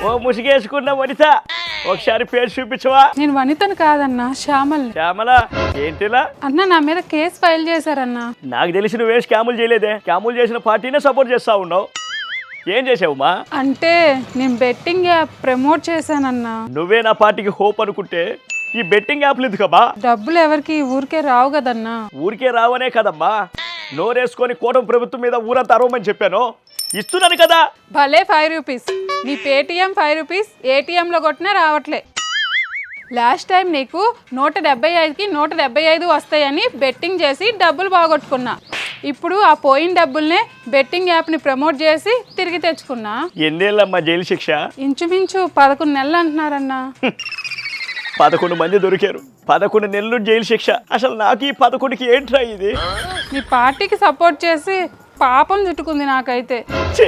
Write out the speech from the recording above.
ఓ ముసిగేసుకున్న వనిత ఒకసారి పేరు చూపించవా? నేను వనితను కాదన్నా, శ్యామల్ని. శ్యామల ఏంటిలా? అన్న నా మీద కేసు ఫైల్ చేశారన్నా. నాకు తెలిసి నువ్వే స్కాములు చేయలేదే. స్కాములు చేసిన పార్టీనే సపోర్ట్ చేస్తా ఉన్నావు. ఏం చేసావుమా? అంటే నేను బెట్టింగ్ యాప్ ప్రమోట్ చేశానన్నా. నువ్వే నా పార్టీకి హోప్ అనుకుంటే ఈ బెట్టింగ్ యాప్లు ఎందుకమ్మా? డబ్బులు ఎవరికి ఊరికే రావు కదన్నా. ఊరికే రావనే కదమ్మా, నోరేసుకొని కూటమి ప్రభుత్వం మీద ఊరంతా అరవమని చెప్పాను. ఇస్తున్నాను కదా. భలే 5 రూపీస్. నీ పేటిఎం 5 రూపీస్ ఏటీఎంలో కొట్టినా రావట్లే. లాస్ట్ టైం నీకు 175కి 175 వస్తాయని బెట్టింగ్ చేసి డబ్బులు బాగొట్టుకున్నా. ఇప్పుడు ఆ పోయిన డబ్బుల్నే బెట్టింగ్ యాప్ని ప్రమోట్ చేసి తిరిగి తెచ్చుకున్నా. ఎన్నేళ్ళమ్మా జైలు శిక్ష? ఇంచుమించు 11 నెలలు అంటున్నారన్నా. 11 మంది దొరికారు, 11 నెలలు జైలు శిక్ష. అసలు నాకు ఈ 11కి ఏంట్రా ఇది? నీ పార్టీకి సపోర్ట్ చేసి పాపం చుట్టుకుంది నాకైతే. ఛీ!